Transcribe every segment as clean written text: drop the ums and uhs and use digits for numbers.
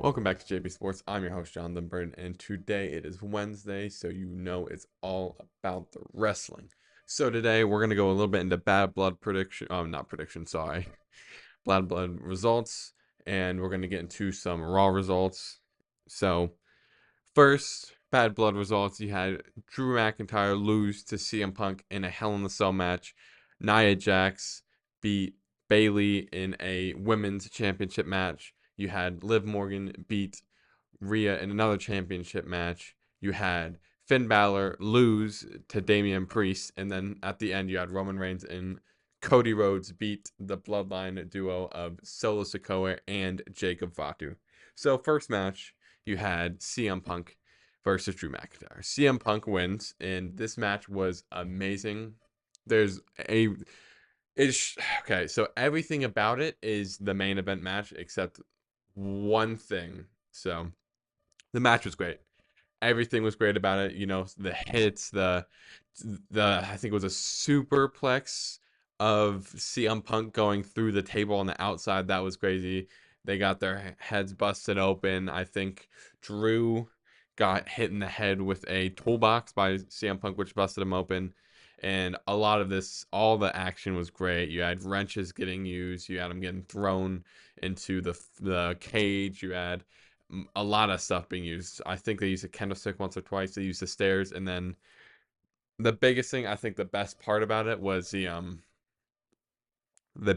Welcome back to JB Sports. I'm your host, Jonathan Burton, and today it is Wednesday, so you know it's all about the wrestling. So today we're gonna go a little bit into bad blood prediction, not prediction, sorry, bad blood results, and we're gonna get into some Raw results. So first, bad blood results. You had Drew McIntyre lose to CM Punk in a Hell in a Cell match. Nia Jax beat Bayley in a women's championship match. You had Liv Morgan beat Rhea in another championship match. You had Finn Balor lose to Damian Priest, and then at the end you had Roman Reigns and Cody Rhodes beat the Bloodline duo of Solo Sikoa and Jacob Fatu. So first match, you had CM Punk versus Drew McIntyre. CM Punk wins, and this match was amazing. There's a it's okay, so everything about it is the main event match except one thing. So the match was great. Everything was great about it. You know, the hits, the I think it was a superplex of CM Punk going through the table on the outside. That was crazy. They got their heads busted open. I think Drew got hit in the head with a toolbox by CM Punk, which busted him open. And a lot of this, all the action was great. You had wrenches getting used. You had him getting thrown into the cage. You had a lot of stuff being used. I think they used a kendo stick once or twice. They used the stairs, and then the biggest thing, I think the best part about it was the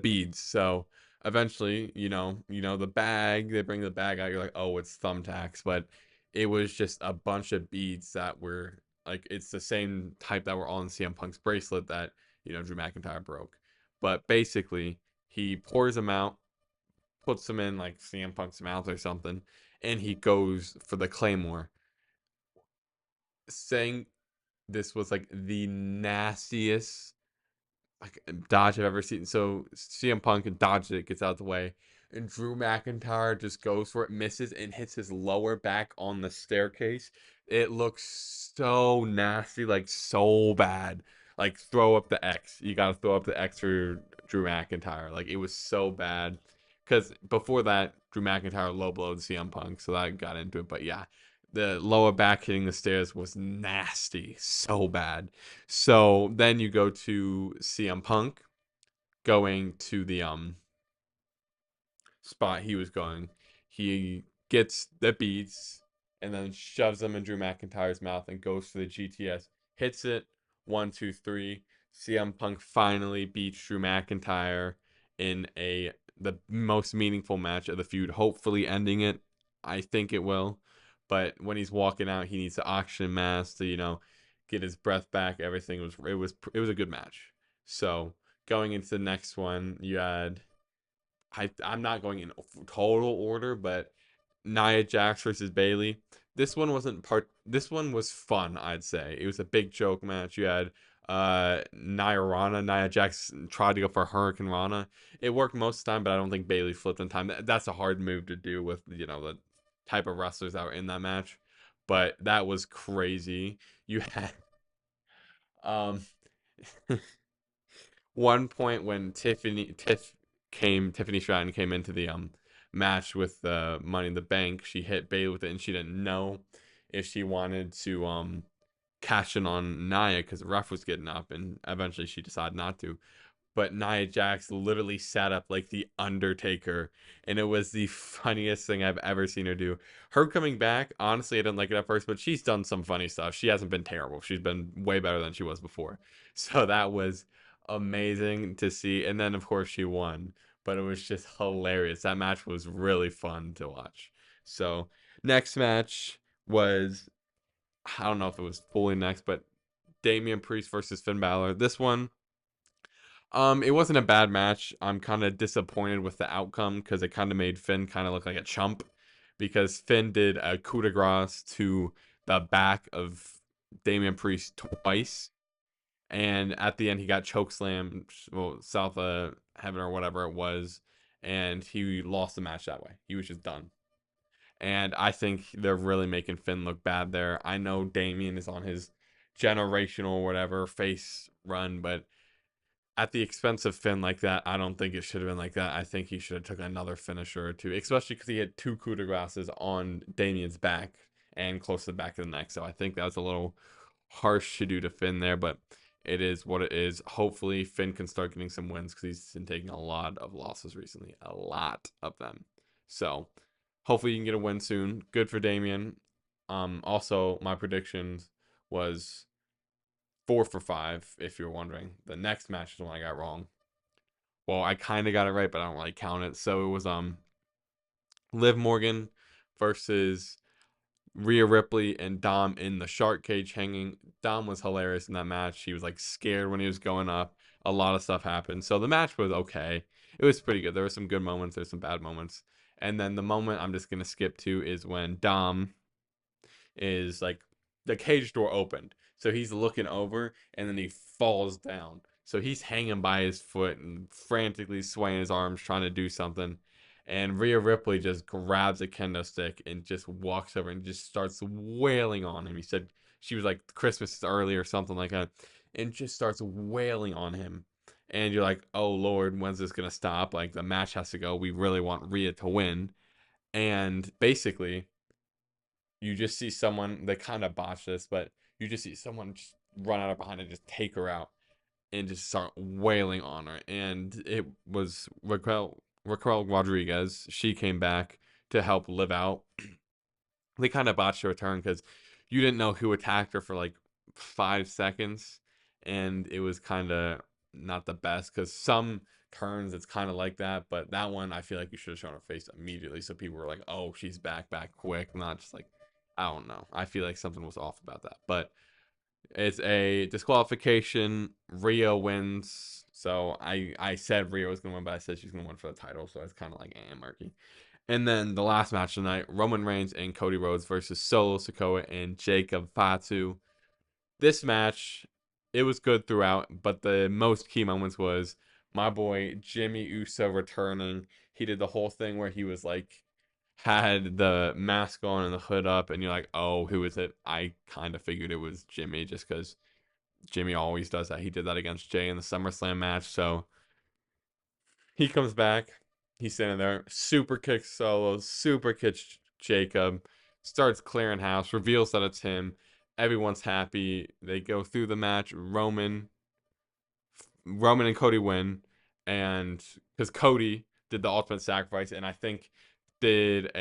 beads. So eventually, the bag, they bring the bag out, you're like, oh, it's thumbtacks, but it was just a bunch of beads that were like it's the same type that were on CM Punk's bracelet that, Drew McIntyre broke. But basically, he pours them out, puts them in like CM Punk's mouth or something, and he goes for the Claymore, saying this was like the nastiest like dodge I've ever seen. So CM Punk dodges it, gets out of the way, and Drew McIntyre just goes for it, misses, and hits his lower back on the staircase. It looks so nasty, like so bad. Like throw up the X. You gotta throw up the X for Drew McIntyre. Like it was so bad. Because before that, Drew McIntyre low blowed CM Punk, so that got into it. But yeah, the lower back hitting the stairs was nasty, so bad. So then you go to CM Punk going to the spot he was going. He gets the beats and then shoves them in Drew McIntyre's mouth and goes for the GTS. Hits it. 1, 2, 3. CM Punk finally beats Drew McIntyre in the most meaningful match of the feud, hopefully ending it. I think it will. But when he's walking out, he needs the oxygen mask to, get his breath back. Everything was a good match. So going into the next one, you had I'm not going in total order, but Nia Jax versus Bayley. This one was fun, I'd say. It was a big joke match. You had Nia Jax tried to go for Hurricane Rana. It worked most of the time, but I don't think Bayley flipped in time. That's a hard move to do with, the type of wrestlers that were in that match. But that was crazy. You had um one point when Tiffany Stratton came into the match with the Money in the Bank, she hit Bayley with it, and she didn't know if she wanted to cash in on Nia because the ref was getting up, and eventually she decided not to. But Nia Jax literally sat up like the Undertaker, and it was the funniest thing I've ever seen her do. Her coming back, honestly, I didn't like it at first, but she's done some funny stuff. She hasn't been terrible. She's been way better than she was before. So that was amazing to see. And then, of course, she won, but it was just hilarious. That match was really fun to watch. So, next match was, I don't know if it was fully next, but Damian Priest versus Finn Balor. This one, it wasn't a bad match. I'm kind of disappointed with the outcome because it kind of made Finn kind of look like a chump because Finn did a coup de grace to the back of Damian Priest twice. And at the end, he got chokeslam, well, South of Heaven or whatever it was, and he lost the match that way. He was just done. And I think they're really making Finn look bad there. I know Damian is on his generational whatever face run, but at the expense of Finn like that, I don't think it should have been like that. I think he should have took another finisher or two, especially because he had two coup de graces on Damien's back and close to the back of the neck. So I think that was a little harsh to do to Finn there, but it is what it is. Hopefully, Finn can start getting some wins because he's been taking a lot of losses recently, a lot of them. So hopefully, you can get a win soon. Good for Damien. Also, my predictions was 4 for 5. If you're wondering, the next match is the one I got wrong. Well, I kind of got it right, but I don't really count it. So it was Liv Morgan versus Rhea Ripley and Dom in the shark cage hanging. Dom was hilarious in that match. He was like scared when he was going up. A lot of stuff happened. So the match was okay. It was pretty good. There were some good moments. There's some bad moments. And then the moment I'm just gonna skip to is when Dom is like the cage door opened. So he's looking over and then he falls down. So he's hanging by his foot and frantically swaying his arms trying to do something. And Rhea Ripley just grabs a kendo stick and just walks over and just starts wailing on him. He said she was like Christmas is early or something like that. And just starts wailing on him. And you're like, oh Lord, when's this gonna stop? Like the match has to go. We really want Rhea to win. And basically, you just see someone, they kind of botch this, but you just see someone just run out of behind and just take her out and just start wailing on her. And it was Raquel Rodriguez. She came back to help Liv out. They kind of botched her return because you didn't know who attacked her for like 5 seconds. And it was kind of not the best because some turns it's kind of like that. But that one, I feel like you should have shown her face immediately. So people were like, oh, she's back quick. Not just like, I don't know. I feel like something was off about that. But it's a disqualification. Rhea wins. So I said Rhea was going to win, but I said she's going to win for the title. So it's kind of like murky. And then the last match tonight, Roman Reigns and Cody Rhodes versus Solo Sikoa and Jacob Fatu. This match, it was good throughout, but the most key moments was my boy Jimmy Uso returning. He did the whole thing where he was like, had the mask on and the hood up, and you're like, oh, who is it? I kind of figured it was Jimmy just because Jimmy always does that. He did that against Jay in the SummerSlam match. So he comes back. He's standing there, super kicks Solo, super kicks Jacob, starts clearing house, reveals that it's him. Everyone's happy. They go through the match. Roman and Cody win, and because Cody did the ultimate sacrifice, and I think did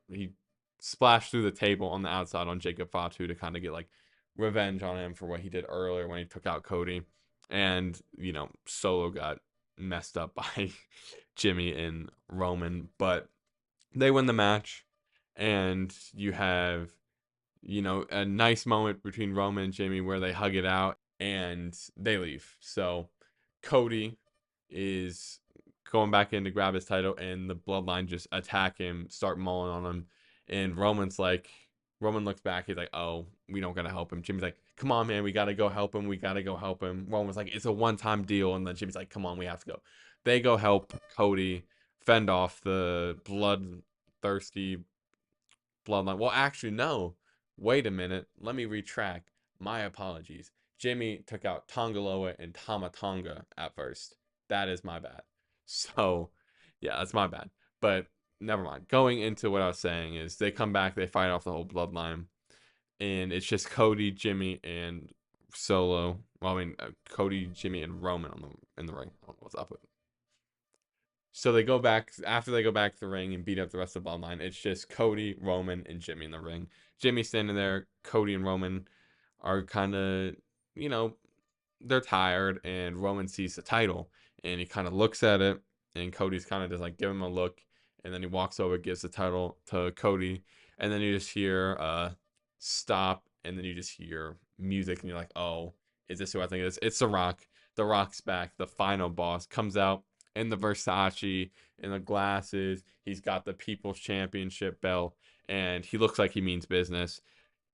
he splashed through the table on the outside on Jacob Fatu to kind of get like revenge on him for what he did earlier when he took out Cody, and Solo got messed up by Jimmy and Roman, but they win the match, and you have a nice moment between Roman and Jimmy where they hug it out and they leave. So Cody is going back in to grab his title, and the Bloodline just attack him, start mauling on him. And Roman looks back, he's like, oh, we don't gotta help him. Jimmy's like, come on, man, we gotta go help him. We gotta go help him. Roman's like, it's a one-time deal. And then Jimmy's like, come on, we have to go. They go help Cody fend off the bloodthirsty Bloodline. Well, actually, no. Wait a minute. Let me retract. My apologies. Jimmy took out Tongaloa and Tama Tonga at first. That is my bad. So, yeah, that's my bad. But never mind. Going into what I was saying is they come back, they fight off the whole Bloodline, and it's just Cody, Jimmy, and Solo. Well, I mean, Cody, Jimmy, and Roman in the ring. I don't know what's up with it. So they go back after they go back to the ring and beat up the rest of the Bloodline. It's just Cody, Roman, and Jimmy in the ring. Jimmy standing there. Cody and Roman are kind of, you know, they're tired, and Roman sees the title, and he kind of looks at it, and Cody's kind of just like give him a look, and then he walks over, gives the title to Cody, and then you just hear stop, and then you just hear music, and you're like, oh, is this who I think it is? It's The Rock. The Rock's back. The final boss comes out in the Versace, in the glasses. He's got the People's Championship belt, and he looks like he means business.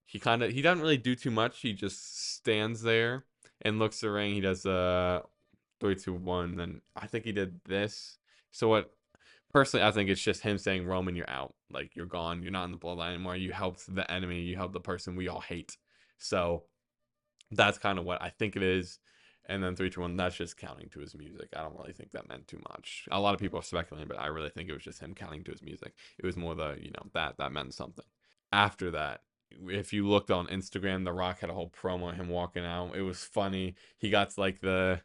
He doesn't really do too much. He just stands there and looks at the ring. He does 3, 2, 1. Then I think he did this. So what? Personally, I think it's just him saying, Roman, you're out. Like, you're gone. You're not in the Bloodline anymore. You helped the enemy. You helped the person we all hate. So that's kind of what I think it is. And then 3, 2, 1. That's just counting to his music. I don't really think that meant too much. A lot of people are speculating, but I really think it was just him counting to his music. It was more the that meant something. After that, if you looked on Instagram, The Rock had a whole promo of him walking out. It was funny. He got to, like the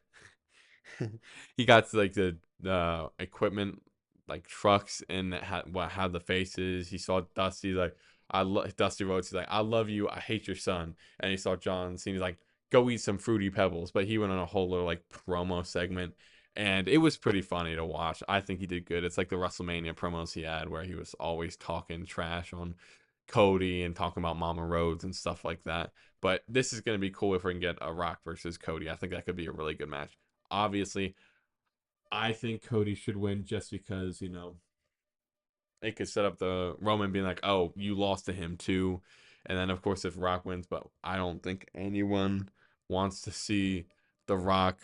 he got to, like the equipment like trucks and had the faces. He saw Dusty like Dusty Rhodes. He's like, I love you. I hate your son. And he saw John Cena. He's like, go eat some fruity pebbles. But he went on a whole little like promo segment. And it was pretty funny to watch. I think he did good. It's like the WrestleMania promos he had where he was always talking trash on Cody and talking about Mama Rhodes and stuff like that. But this is going to be cool if we can get a Rock versus Cody. I think that could be a really good match. Obviously, I think Cody should win just because, it could set up the Roman being like, oh, you lost to him too. And then, of course, if Rock wins, but I don't think anyone wants to see The Rock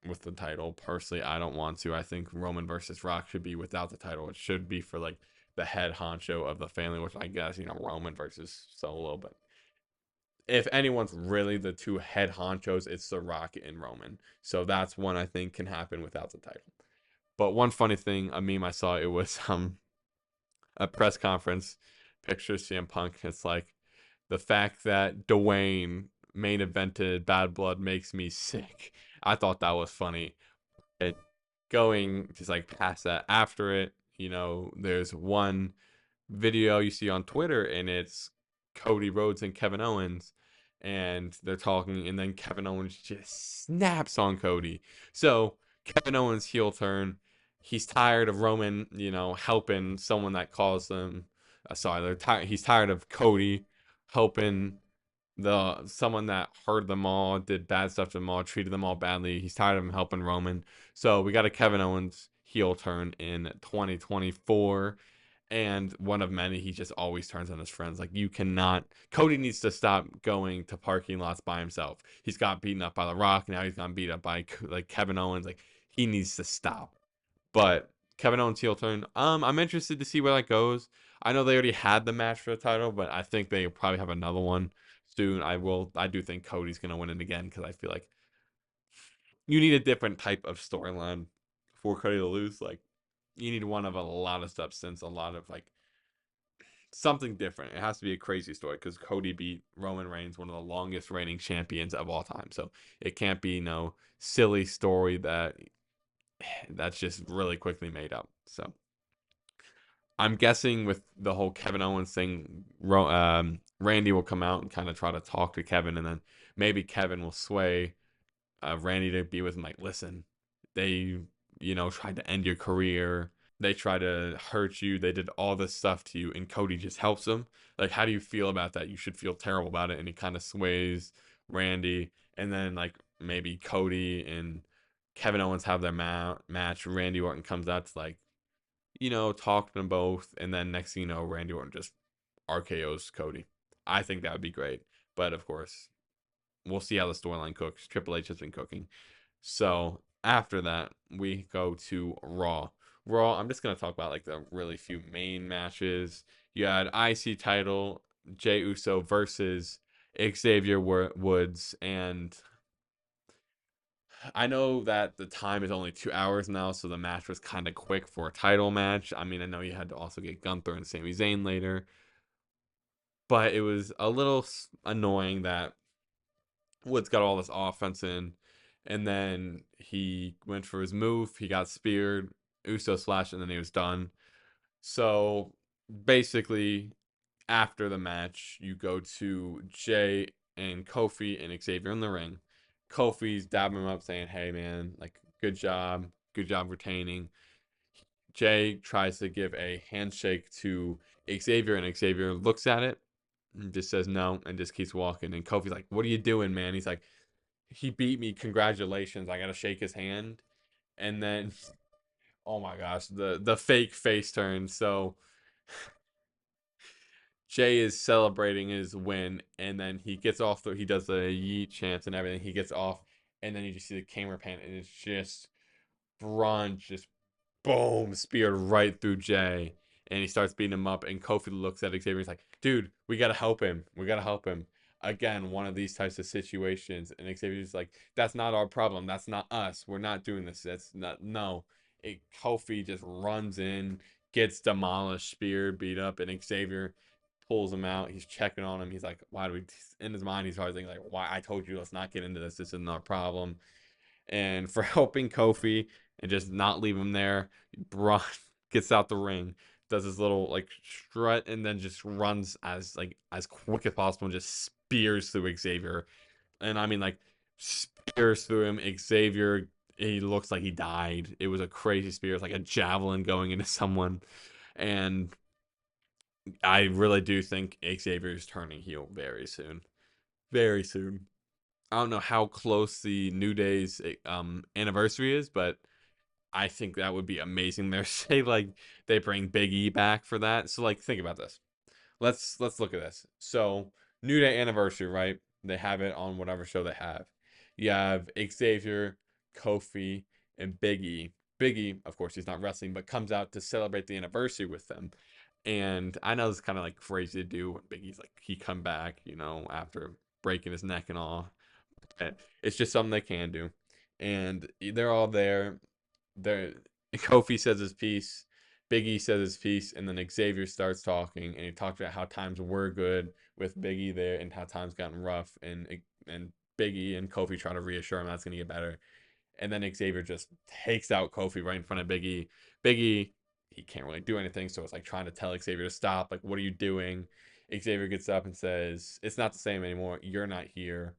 with the title. Personally, I don't want to. I think Roman versus Rock should be without the title. It should be for like the head honcho of the family, which I guess, Roman versus Solo. But if anyone's really the two head honchos, it's The Rock and Roman. So that's one I think can happen without the title. But one funny thing, a meme I saw, it was a press conference picture CM Punk. It's like the fact that Dwayne main evented Bad Blood makes me sick. I thought that was funny. It going just like past that after it, there's one video you see on Twitter and it's Cody Rhodes and Kevin Owens and they're talking and then Kevin Owens just snaps on Cody. So Kevin Owens heel turn. He's tired of Roman, helping someone that caused them. Sorry, they're tired. He's tired of Cody helping the someone that hurt them all, did bad stuff to them all, treated them all badly. He's tired of him helping Roman. So we got a Kevin Owens heel turn in 2024 and one of many. He just always turns on his friends. Like, you cannot. Cody needs to stop going to parking lots by himself. He's got beaten up by The Rock. Now he's gotten beat up by like Kevin Owens. Like, he needs to stop. But Kevin Owens heel turn. I'm interested to see where that goes. I know they already had the match for the title, but I think they probably have another one soon. I do think Cody's gonna win it again because I feel like you need a different type of storyline for Cody to lose. Like, you need one of a lot of substance, a lot of like something different. It has to be a crazy story because Cody beat Roman Reigns, one of the longest reigning champions of all time. So it can't be no silly story that's just really quickly made up. So I'm guessing with the whole Kevin Owens thing, Randy will come out and kind of try to talk to Kevin, and then maybe Kevin will sway Randy to be with him. Like, listen, they tried to end your career. They try to hurt you. They did all this stuff to you, and Cody just helps them. Like, how do you feel about that? You should feel terrible about it. And he kind of sways Randy, and then like maybe Cody and Kevin Owens have their match. Randy Orton comes out to like talk to them both, and then next thing you know, Randy Orton just RKO's Cody. I think that would be great, but of course, we'll see how the storyline cooks. Triple H has been cooking. So after that, we go to Raw. Raw, I'm just gonna talk about like the really few main matches. You had IC title, Jey Uso versus Xavier Woods, and I know that the time is only 2 hours now, so the match was kind of quick for a title match. I mean, I know you had to also get Gunther and Sami Zayn later, but it was a little annoying that Woods got all this offense in, and then he went for his move. He got speared, Uso slashed, and then he was done. So basically, after the match, you go to Jay and Kofi and Xavier in the ring. Kofi's dabbing him up, saying, "Hey, man, like, good job retaining." Jay tries to give a handshake to Xavier, and Xavier looks at it and just says no and just keeps walking. And Kofi's like, "What are you doing, man?" He's like, "He beat me. Congratulations. I gotta shake his hand." And then, oh my gosh, the fake face turn. So Jay is celebrating his win, and then he gets off. He does the yeet chants and everything. He gets off, and then you just see the camera pan, and it's just Braun just boom speared right through Jay, and he starts beating him up. And Kofi looks at Xavier. He's like, "Dude, we gotta help him. We gotta help him." again, one of these types of situations, and Xavier's like, "That's not our problem. That's not us. We're not doing this. That's not no." Kofi just runs in, gets demolished, spear, beat up, and Xavier pulls him out. He's checking on him. He's like, "Why do we?" In his mind, he's probably thinking like, "Why? I told you, let's not get into this. This isn't our problem." And for helping Kofi and just not leave him there, Braun gets out the ring, does his little like strut, and then just runs as quick as possible and just spears through Xavier. And I mean like spears through him. Xavier, he looks like he died. It was a crazy spear. It's like a javelin going into someone. And I really do think Xavier's turning heel very soon. Very soon. I don't know how close the New Day's anniversary is, but I think that would be amazing. They're say like they bring Big E back for that. So like think about this. Let's look at this. So New Day anniversary, right? They have it on whatever show they have. You have Xavier, Kofi, and Big E. Big E, of course, he's not wrestling, but comes out to celebrate the anniversary with them. And I know it's kind of like crazy to do when Big E's like he come back, after breaking his neck and all. It's just something they can do. And they're all there. They're, Kofi says his piece, Big E says his piece, and then Xavier starts talking, and he talks about how times were good with Big E there and how times gotten rough, and Big E and Kofi try to reassure him that's gonna get better. And then Xavier just takes out Kofi right in front of Big E. Big E, he can't really do anything, so it's like trying to tell Xavier to stop. Like, what are you doing? Xavier gets up and says, "It's not the same anymore. You're not here.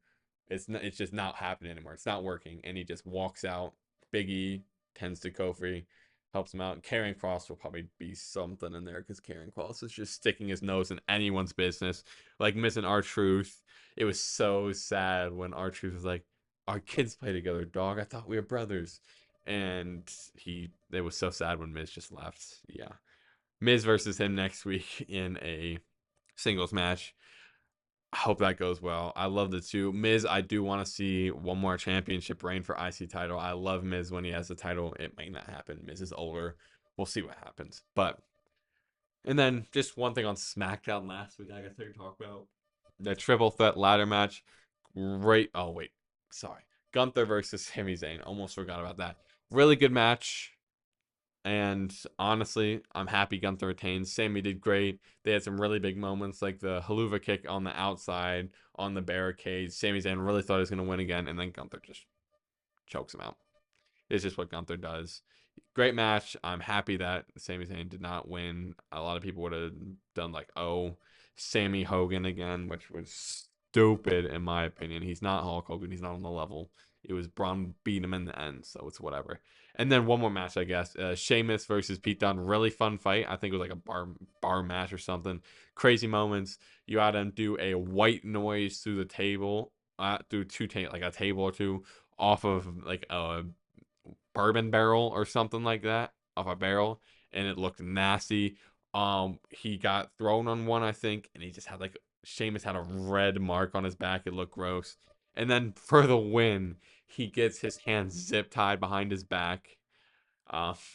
It's just not happening anymore. It's not working." And he just walks out. Big E tends to Kofi, helps him out. Karrion Kross will probably be something in there because Karrion Kross is just sticking his nose in anyone's business, like missing R-Truth. It was so sad when R-Truth was like, "Our kids play together, dog. I thought we were brothers." And it was so sad when Miz just left. Yeah. Miz versus him next week in a singles match. I hope that goes well. I love the two. Miz, I do want to see one more championship reign for IC title. I love Miz when he has the title. It might not happen. Miz is older. We'll see what happens. And then just one thing on SmackDown last week I guess I could talk about. The triple threat ladder match. Great. Oh, wait. Sorry. Gunther versus Sami Zayn. Almost forgot about that. Really good match. And honestly, I'm happy Gunther retained. Sammy did great. They had some really big moments, like the haluva kick on the outside on the barricade. Sami Zayn really thought he was going to win again, and then Gunther just chokes him out. It's just what Gunther does. Great match. I'm happy that Sami Zayn did not win. A lot of people would have done like, oh, Sammy Hogan again, which was stupid in my opinion. He's not Hulk Hogan. He's not on the level. It was Braun beat him in the end, so it's whatever. And then one more match, I guess. Sheamus versus Pete Dunne. Really fun fight. I think it was like a bar match or something. Crazy moments. You had him do a white noise through the table, through like a table or two, off of like a bourbon barrel or something like that, off a barrel, and it looked nasty. He got thrown on one, I think, and he just had like Sheamus had a red mark on his back. It looked gross. And then for the win, he gets his hands zip tied behind his back.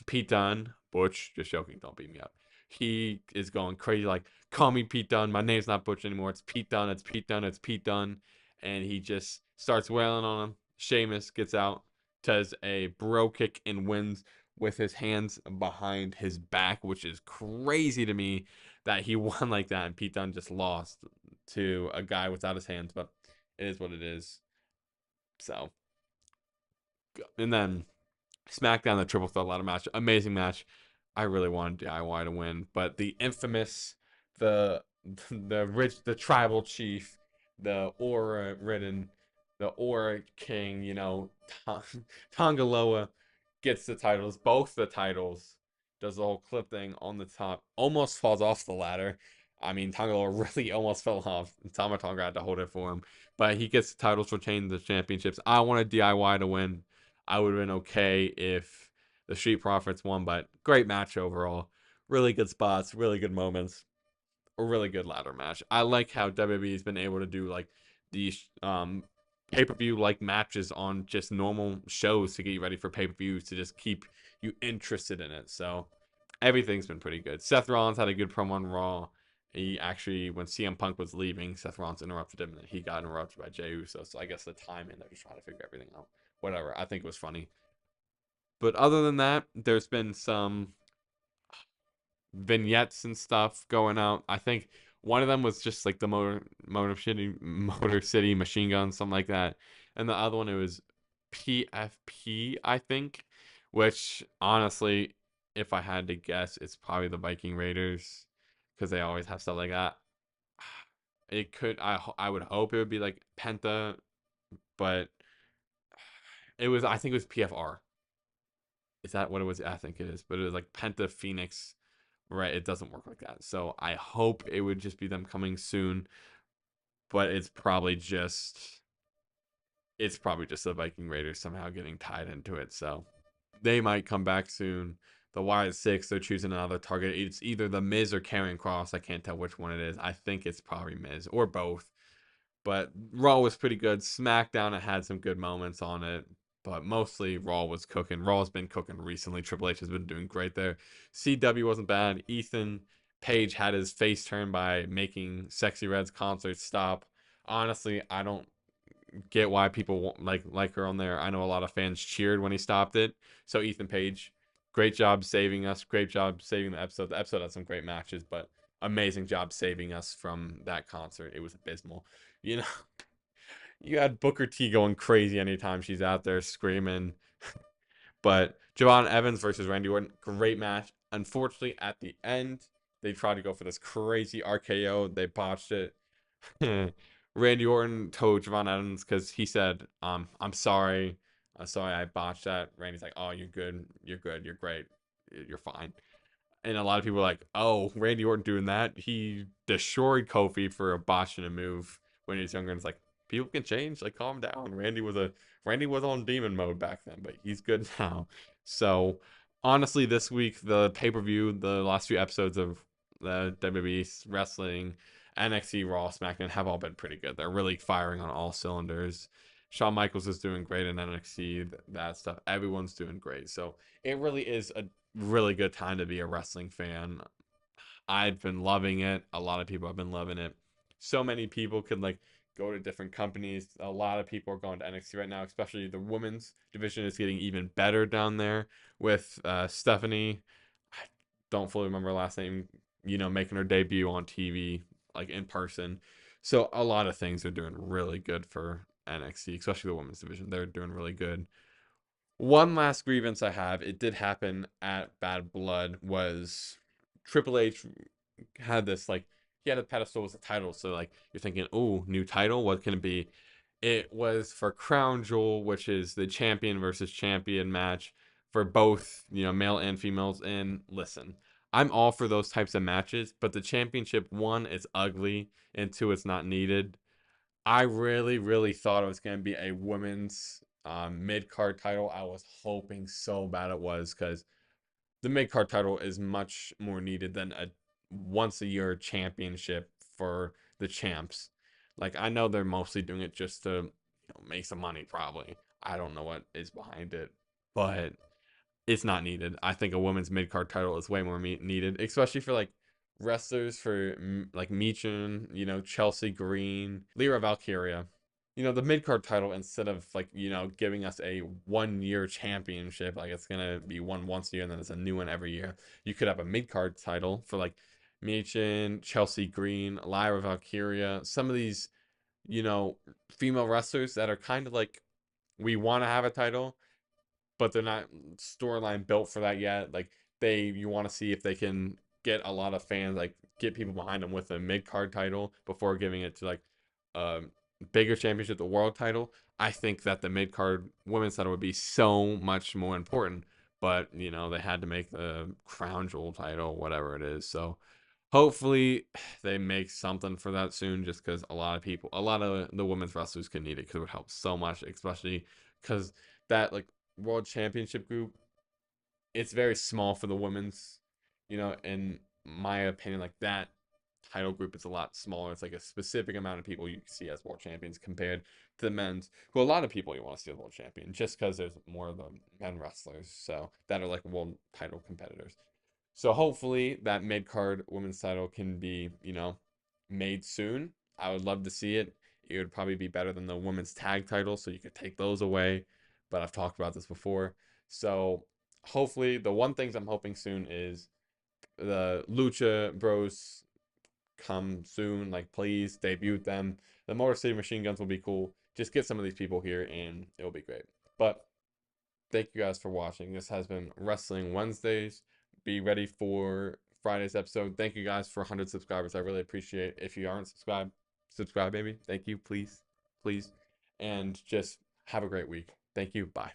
Pete Dunne, Butch, just joking, don't beat me up. He is going crazy, like, call me Pete Dunne. My name's not Butch anymore. It's Pete Dunne. It's Pete Dunne. It's Pete Dunne. And he just starts wailing on him. Sheamus gets out, does a bro kick, and wins with his hands behind his back, which is crazy to me that he won like that. And Pete Dunne just lost to a guy without his hands, but it is what it is. So, and then SmackDown, the triple threat ladder match, amazing match. I really wanted DIY to win, but the infamous, the the tribal chief, the aura ridden, the aura king, Tongaloa gets the titles, both the titles, does the whole clip thing on the top, almost falls off the ladder. I mean, Tongaloa really almost fell off. Tama Tonga had to hold it for him, but he gets the titles, retains the championships. I wanted DIY to win. I would have been okay if the Street Profits won, but great match overall. Really good spots, really good moments, a really good ladder match. I like how WWE has been able to do like these pay-per-view like matches on just normal shows to get you ready for pay-per-views to just keep you interested in it. So everything's been pretty good. Seth Rollins had a good promo on Raw. He actually, when CM Punk was leaving, Seth Rollins interrupted him, and he got interrupted by Jey Uso. So I guess the timing, they're just trying to figure everything out. Whatever. I think it was funny. But other than that, there's been some vignettes and stuff going out. I think one of them was just like the Motor City Machine Gun, something like that, and the other one it was PFP, I think, which honestly, if I had to guess, it's probably the Viking Raiders because they always have stuff like that. It could I would hope it would be like Penta, but I think it was PFR. Is that what it was? I think it is, but it was like Penta Phoenix. Right, it doesn't work like that. So I hope it would just be them coming soon, but it's probably just the Viking Raiders somehow getting tied into it. So they might come back soon. The Wyatt Six, they're choosing another target. It's either the Miz or Karrion Cross. I can't tell which one it is. I think it's probably Miz or both. But Raw was pretty good. SmackDown, it had some good moments on it, but mostly Raw was cooking. Raw's been cooking recently. Triple H has been doing great there. CW wasn't bad. Ethan Page had his face turned by making Sexy Red's concert stop. Honestly, I don't get why people like her on there. I know a lot of fans cheered when he stopped it. So Ethan Page, great job saving us. Great job saving the episode. The episode had some great matches, but amazing job saving us from that concert. It was abysmal. You know, you had Booker T going crazy anytime she's out there screaming. But Javon Evans versus Randy Orton, great match. Unfortunately, at the end, they tried to go for this crazy RKO. They botched it. Randy Orton told Javon Evans because he said, I'm sorry. I'm sorry I botched that. Randy's like, oh, you're good. You're good. You're great. You're fine. And a lot of people are like, oh, Randy Orton doing that. He destroyed Kofi for a botching a move when he was younger. And it's like, people can change. Like, calm down. Randy was on demon mode back then, but he's good now. So honestly, this week the pay-per-view, the last few episodes of the WWE wrestling, NXT, Raw, SmackDown have all been pretty good. They're really firing on all cylinders. Shawn Michaels is doing great in NXT, that stuff. Everyone's doing great. So it really is a really good time to be a wrestling fan. I've been loving it. A lot of people have been loving it. So many people could like go to different companies. A lot of people are going to NXT right now, especially the women's division is getting even better down there with Stephanie. I don't fully remember her last name, making her debut on TV, like in person. So a lot of things are doing really good for NXT, especially the women's division. They're doing really good. One last grievance I have, it did happen at Bad Blood, was Triple H had this like he had a pedestal as a title, so like you're thinking, oh, new title, what can it be? It was for Crown Jewel, which is the champion versus champion match for both, male and females. And listen, I'm all for those types of matches, but the championship, one, is ugly, and two, it's not needed. I really, really thought it was going to be a women's mid card title. I was hoping so bad it was because the mid card title is much more needed than a once a year championship for the champs. Like, I know they're mostly doing it just to make some money, probably. I don't know what is behind it, but it's not needed. I think a women's mid card title is way more needed, especially for like wrestlers for like Michin, Chelsea Green, Lyra Valkyria. The mid card title, instead of like, giving us a 1 year championship, like it's gonna be won once a year and then it's a new one every year. You could have a mid card title for like Michin, Chelsea Green, Lyra Valkyria, some of these, you know, female wrestlers that are kind of like we want to have a title, but they're not storyline built for that yet. Like you want to see if they can get a lot of fans, like get people behind them with a mid card title before giving it to like a bigger championship, the world title. I think that the mid card women's title would be so much more important. But they had to make the crown jewel title, whatever it is. So hopefully they make something for that soon, just because a lot of the women's wrestlers could need it because it would help so much, especially because that like world championship group, it's very small for the women's, in my opinion, like that title group is a lot smaller. It's like a specific amount of people you see as world champions compared to the men's, who a lot of people you want to see as world champion just because there's more of the men wrestlers so that are like world title competitors. So hopefully that mid card women's title can be, made soon. I would love to see it. It would probably be better than the women's tag title, so you could take those away. But I've talked about this before. So hopefully the one things I'm hoping soon is the Lucha Bros come soon. Like, please debut them. The Motor City Machine Guns will be cool. Just get some of these people here and it'll be great. But thank you guys for watching. This has been Wrestling Wednesdays. Be ready for Friday's episode. Thank you guys for 100 subscribers. I really appreciate it. If you aren't subscribed, subscribe, baby. Thank you. Please, please. And just have a great week. Thank you. Bye.